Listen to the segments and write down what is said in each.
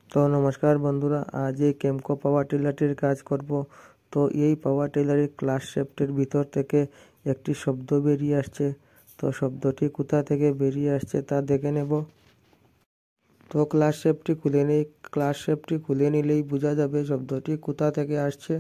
তো নমস্কার বন্ধুরা, আজ এই কেমকো পাওয়ার টিলারটির কাজ করব। তো এই পাওয়ার টিলারের ক্লাস শ্যাফটের ভিতর থেকে একটি শব্দ বেরিয়ে আসছে। তো শব্দটি কোথা থেকে বেরিয়ে আসছে তা দেখে নেব। তো ক্লাস শ্যাফটটি খুলে নিলেই বোঝা যাবে শব্দটি কোথা থেকে আসছে।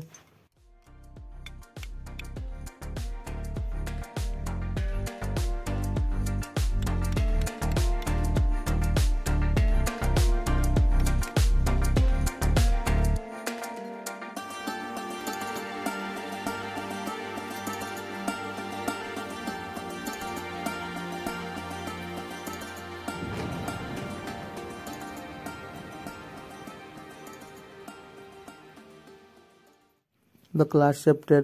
বা ক্লাস শ্যাফটের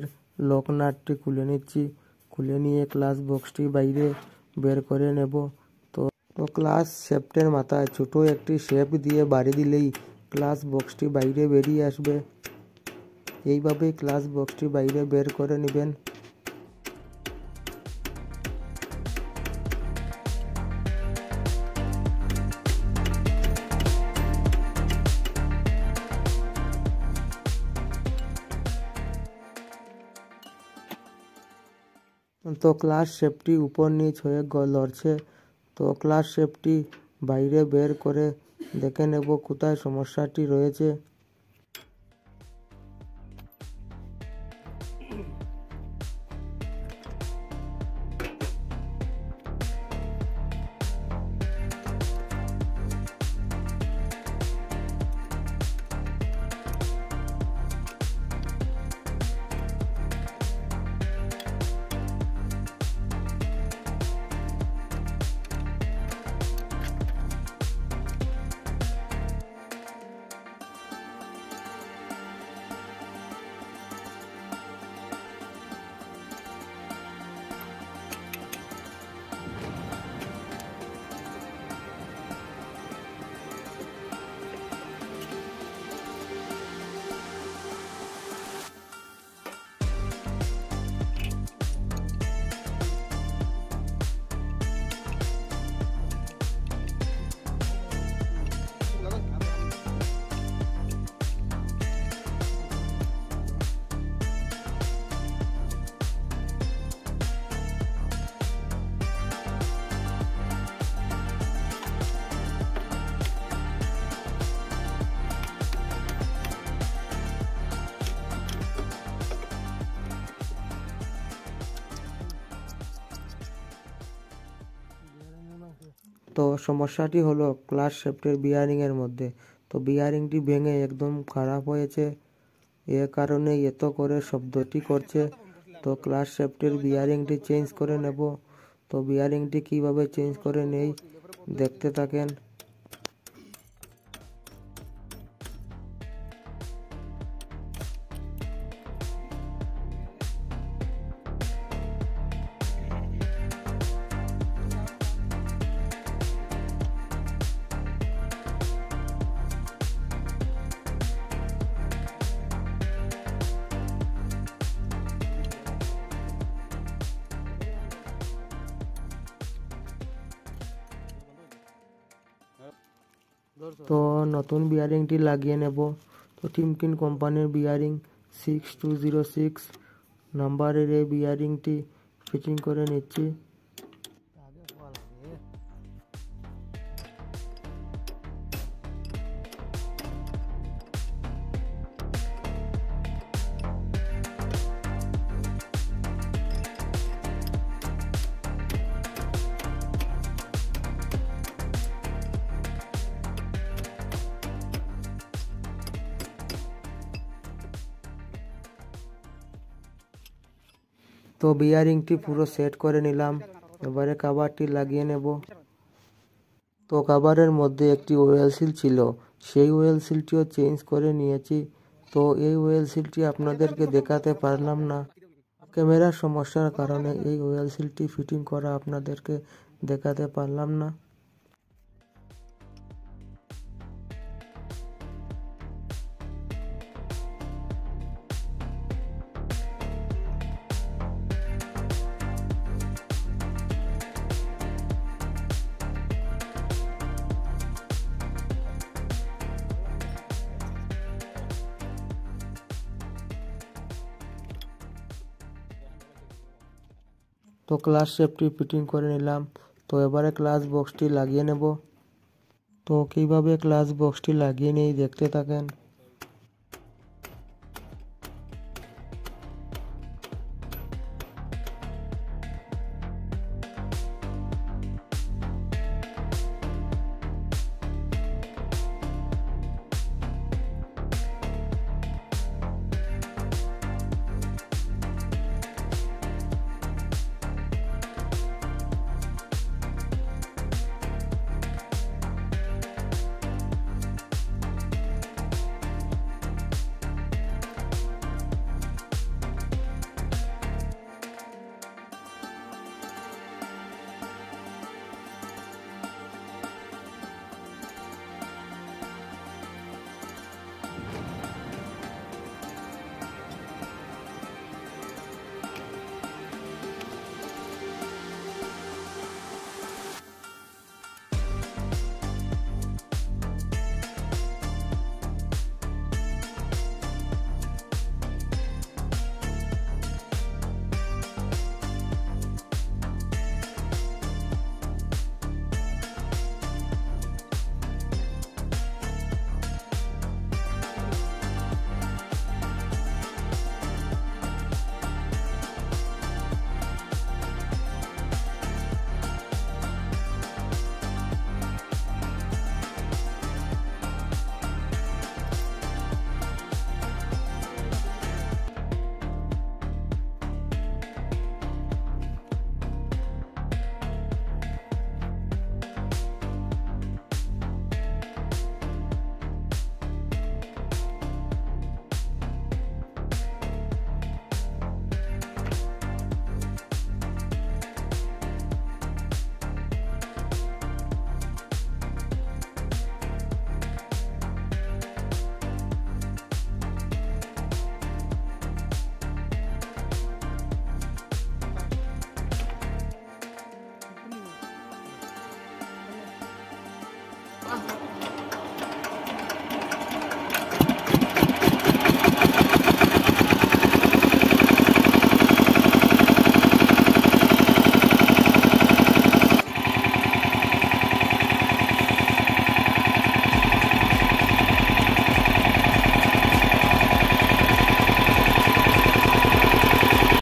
লক নাটটি খুলে নিচ্ছি। খুলে নিয়ে ক্লাস বক্সটি বাইরে বের করে নেব। তো ক্লাস শ্যাফটের মাথায় ছোট একটি শেপ দিয়ে বাড়ি দিলেই ক্লাস বক্সটি বাইরে বেরিয়ে আসবে। এইভাবেই ক্লাস বক্সটি বাইরে বের করে নেবেন। তো ক্লাস শেপটি উপর নিচ হয়ে লড়ছে। তো ক্লাস শেপটি বাইরে বের করে দেখে নেব কোথায় সমস্যাটি রয়েছে। তো সমস্যাটি হলো ক্লাস শ্যাফটের বিয়ারিংয়ের মধ্যে। তো বিয়ারিংটি ভেঙে একদম খারাপ হয়েছে, এ কারণে এত করে শব্দটি করছে। তো ক্লাস শ্যাফটের বিয়ারিংটি চেঞ্জ করে নেব। তো বিয়ারিংটি কিভাবে চেঞ্জ করে নেই দেখতে থাকেন। তো নতুন বিয়ারিংটি লাগিয়ে নেব। তো টিমকিন কোম্পানির বিয়ারিং 6206 নাম্বারের এই বিয়ারিংটি ফিটিং করে নিচ্ছি। তো বিয়ারিংটি পুরো সেট করে নিলাম। এবারে কভারটি লাগিয়ে নেব। তো কভারের মধ্যে একটি ওয়েল সিল ছিল, সেই ওয়েল সিলটিও চেঞ্জ করে নিয়েছি। তো এই ওয়েল সিলটি আপনাদেরকে দেখাতে পারলাম না, ক্যামেরার সমস্যার কারণে এই ওয়েল সিলটি ফিটিং করা আপনাদেরকে দেখাতে পারলাম না। তো ক্লাচ শেপটি ফিটিং করে নিলাম। তো এবারে ক্লাচ বক্সটি লাগিয়ে নেব। তো কীভাবে ক্লাচ বক্সটি লাগিয়ে নেই দেখতে থাকেন।